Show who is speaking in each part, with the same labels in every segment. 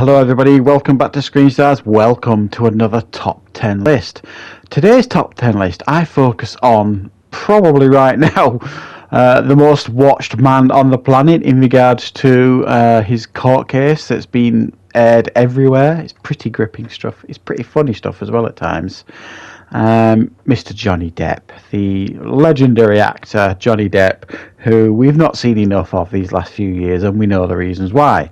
Speaker 1: Hello everybody, welcome back to Screenstars, welcome to another top 10 list. Today's top 10 list I focus on, probably right now, the most watched man on the planet in regards to his court case that's been aired everywhere. It's pretty gripping stuff, it's pretty funny stuff as well at times. Mr. Johnny Depp, the legendary actor Johnny Depp, who we've not seen enough of these last few years, and we know the reasons why.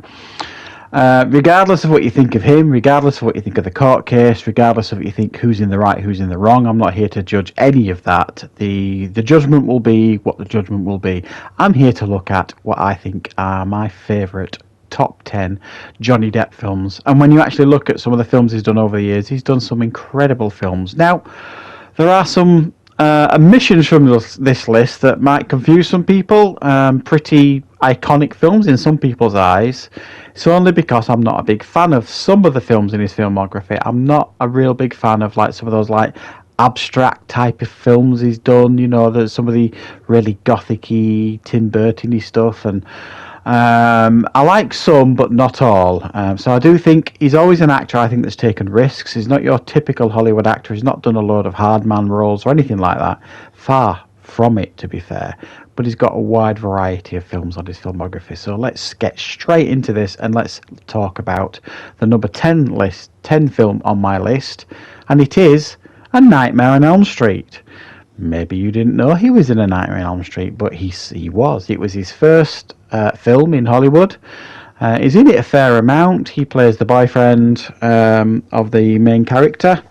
Speaker 1: Regardless of what you think of him, regardless of what you think of the court case, regardless of what you think who's in the right, who's in the wrong, I'm not here to judge any of that. The judgment will be what the judgment will be. I'm here to look at what I think are my favourite top 10 Johnny Depp films. And when you actually look at some of the films he's done over the years, he's done some incredible films. Now, there are some omissions from this list that might confuse some people. Pretty iconic films in some people's eyes. It's only because I'm not a big fan of some of the films in his filmography. I'm not a real big fan of like some of those like abstract type of films he's done. You know, there's some of the really gothic-y, Tim Burton-y stuff, and I like some, but not all. So I do think he's always an actor, I think, that's taken risks. He's not your typical Hollywood actor. He's not done a load of hard man roles or anything like that. Far from it, to be fair. But he's got a wide variety of films on his filmography. So let's get straight into this and let's talk about the number 10 film on my list. And it is A Nightmare on Elm Street. Maybe you didn't know he was in A Nightmare on Elm Street, but he was. It was his first film in Hollywood. He's in it a fair amount. He plays the boyfriend of the main character,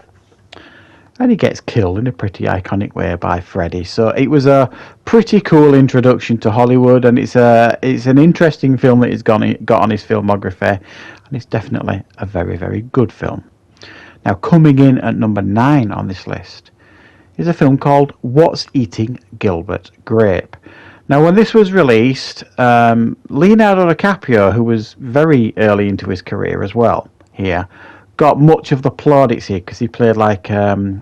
Speaker 1: and he gets killed in a pretty iconic way by Freddy. So it was a pretty cool introduction to Hollywood, and it's an interesting film that he's got on his filmography, and it's definitely a very, very good film. Now, coming in at number 9 on this list is a film called What's Eating Gilbert, Grape. Now, when this was released, Leonardo DiCaprio, who was very early into his career as well here, got much of the plaudits here because he played like a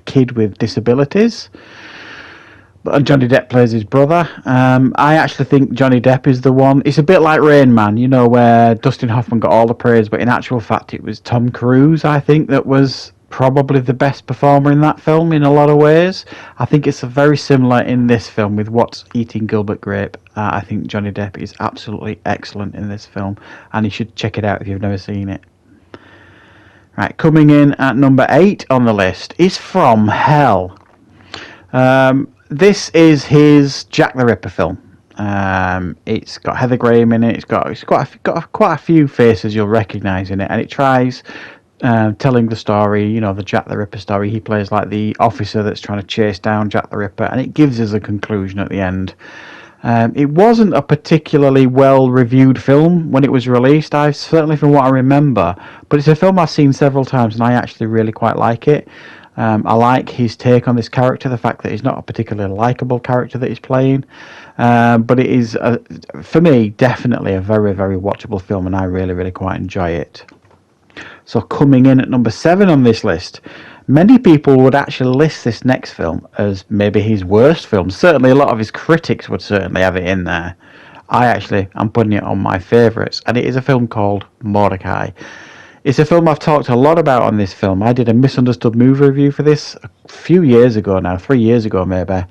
Speaker 1: kid with disabilities. But Johnny Depp plays his brother. I actually think Johnny Depp is the one. It's a bit like Rain Man, you know, where Dustin Hoffman got all the praise, but in actual fact it was Tom Cruise, I think, that was probably the best performer in that film in a lot of ways. I think it's very similar in this film with What's Eating Gilbert Grape. I think Johnny Depp is absolutely excellent in this film, and you should check it out if you've never seen it. Right, coming in at number 8 on the list is From Hell. This is his Jack the Ripper film. It's got Heather Graham in it. It's got quite a few faces you'll recognise in it, and it tries telling the story, you know, the Jack the Ripper story. He plays like the officer that's trying to chase down Jack the Ripper, and it gives us a conclusion at the end. It wasn't a particularly well-reviewed film when it was released, certainly from what I remember, but it's a film I've seen several times, and I actually really quite like it. I like his take on this character, the fact that he's not a particularly likeable character that he's playing, but it is, for me, definitely a very, very watchable film, and I really, really quite enjoy it. So coming in at number 7 on this list, many people would actually list this next film as maybe his worst film. Certainly a lot of his critics would certainly have it in there. I'm putting it on my favourites, and it is a film called Mordecai. It's a film I've talked a lot about on this film. I did a misunderstood movie review for this a few years ago now, 3 years ago maybe.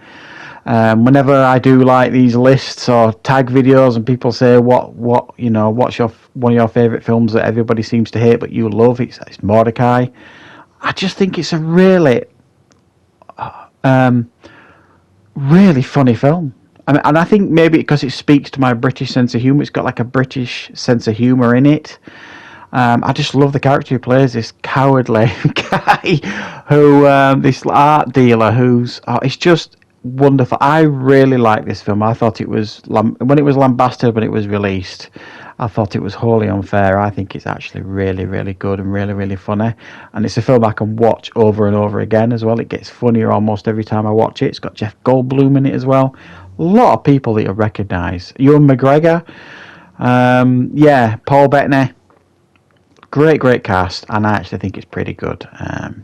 Speaker 1: Whenever I do like these lists or tag videos and people say what's one of your favourite films that everybody seems to hate but you love, it's Mordecai. I just think it's a really really funny film. And I think maybe because it speaks to my British sense of humour, it's got like a British sense of humour in it. I just love the character who plays this cowardly guy who, this art dealer it's just wonderful. I really like this film. I thought it was, when it was lambasted when it was released, I thought it was wholly unfair. I think it's actually really, really good and really, really funny. And it's a film I can watch over and over again as well. It gets funnier almost every time I watch it. It's got Jeff Goldblum in it as well. A lot of people that you'll recognise. Ewan McGregor. Paul Bettany. Great cast. And I actually think it's pretty good.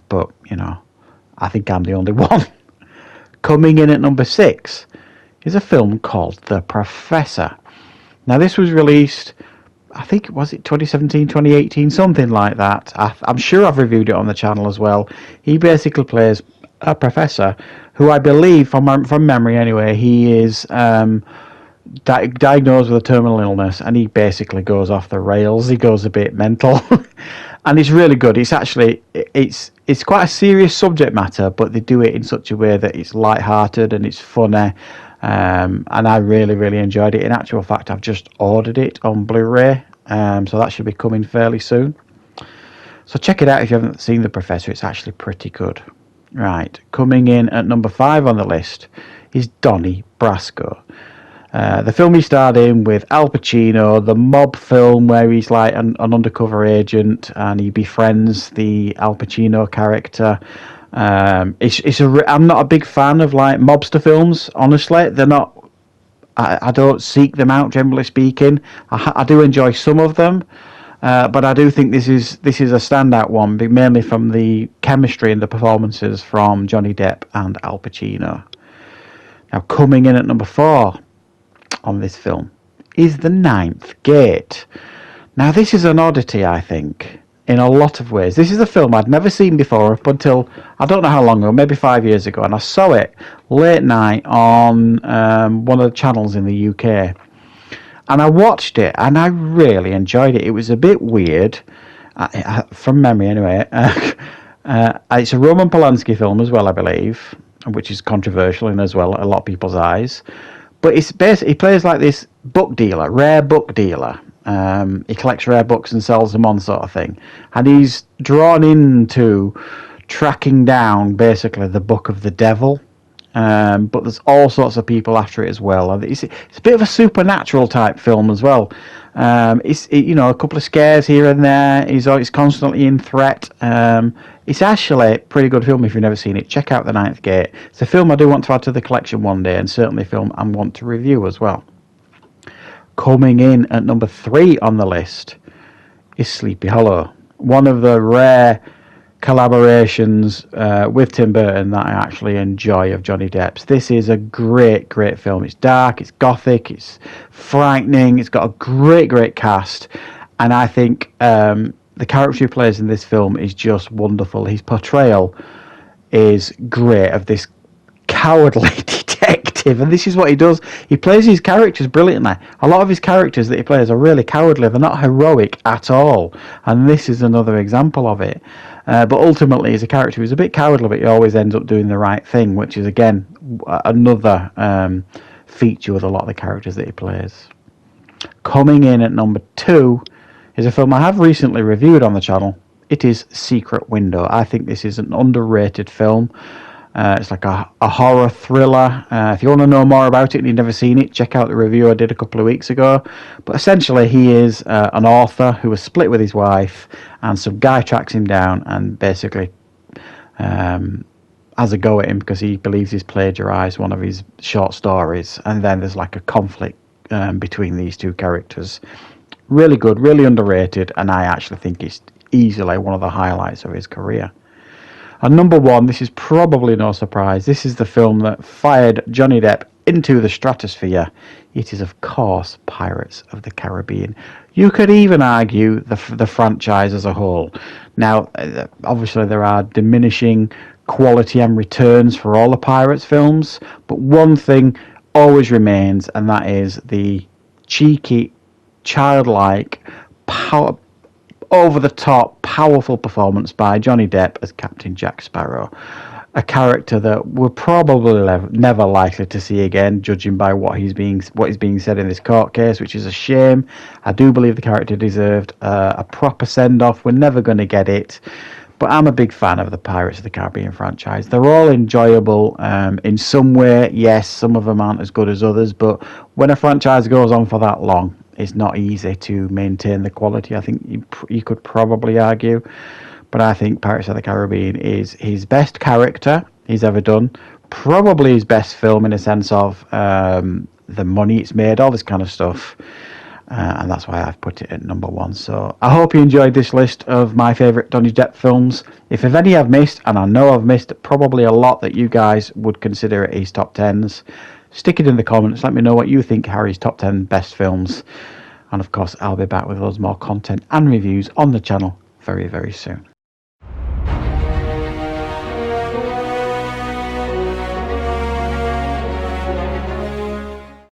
Speaker 1: But, you know, I think I'm the only one. Coming in at number 6 is a film called The Professor. Now, this was released I think, was it 2017, 2018, something like that. I'm sure I've reviewed it on the channel as well. He basically plays a professor who I believe, from memory anyway, he is diagnosed with a terminal illness, and he basically goes off the rails. He goes a bit mental, and it's really good. It's quite a serious subject matter, but they do it in such a way that it's light-hearted and it's funny. And I really, really enjoyed it. In actual fact, I've just ordered it on Blu-ray, so that should be coming fairly soon. So check it out if you haven't seen The Professor. It's actually pretty good. Right, coming in at number 5 on the list is Donnie Brasco. The film he starred in with Al Pacino, the mob film where he's like an undercover agent and he befriends the Al Pacino character. I'm not a big fan of like mobster films, honestly. They're not. I don't seek them out, generally speaking. I do enjoy some of them, but I do think this is a standout one, mainly from the chemistry and the performances from Johnny Depp and Al Pacino. Now, coming in at number 4 on this film is The Ninth Gate. Now, this is an oddity, I think, in a lot of ways. This is a film I'd never seen before up until, I don't know how long ago, maybe 5 years ago, and I saw it late night on one of the channels in the UK. And I watched it, and I really enjoyed it. It was a bit weird, from memory anyway. It's a Roman Polanski film as well, I believe, which is controversial in as well, a lot of people's eyes. But it's basically, he plays like this book dealer, rare book dealer. He collects rare books and sells them on, sort of thing. And he's drawn into tracking down basically the Book of the Devil. But there's all sorts of people after it as well. And it's a bit of a supernatural type film as well. A couple of scares here and there. He's constantly in threat. It's actually a pretty good film if you've never seen it. Check out The Ninth Gate. It's a film I do want to add to the collection one day, and certainly a film I want to review as well. Coming in at number 3 on the list is Sleepy Hollow. One of the rare collaborations with Tim Burton that I actually enjoy of Johnny Depp's. This is a great, great film. It's dark, it's gothic, it's frightening, it's got a great, great cast, and I think the character he plays in this film is just wonderful. His portrayal is great of this cowardly detective, and this is what he does. He plays his characters brilliantly. A lot of his characters that he plays are really cowardly. They're not heroic at all, and this is another example of it. But ultimately, he's a character who's a bit cowardly, but he always ends up doing the right thing, which is, again, another feature with a lot of the characters that he plays. Coming in at number 2 is a film I have recently reviewed on the channel. It is Secret Window. I think this is an underrated film. It's like a horror thriller. If you want to know more about it and you've never seen it, check out the review I did a couple of weeks ago. But essentially, he is an author who was split with his wife, and some guy tracks him down and basically has a go at him because he believes he's plagiarized one of his short stories. And then there's like a conflict between these two characters. Really good, really underrated, and I actually think it's easily one of the highlights of his career. And number 1, this is probably no surprise. This is the film that fired Johnny Depp into the stratosphere. It is, of course, Pirates of the Caribbean. You could even argue the franchise as a whole. Now, obviously, there are diminishing quality and returns for all the Pirates films, but one thing always remains, and that is the cheeky, childlike, over-the-top, powerful performance by Johnny Depp as Captain Jack Sparrow. A character that we're probably never likely to see again, judging by what is being said in this court case, which is a shame. I do believe the character deserved a proper send-off. We're never going to get it. But I'm a big fan of the Pirates of the Caribbean franchise. They're all enjoyable in some way. Yes, some of them aren't as good as others, but when a franchise goes on for that long, it's not easy to maintain the quality. I think you could probably argue. But I think Pirates of the Caribbean is his best character he's ever done. Probably his best film in a sense of the money it's made, all this kind of stuff. And that's why I've put it at number 1. So I hope you enjoyed this list of my favourite Johnny Depp films. If there's any I've missed, and I know I've missed probably a lot that you guys would consider his top 10s, stick it in the comments. Let me know what you think are his top 10 best films. And of course, I'll be back with loads more content and reviews on the channel very, very soon.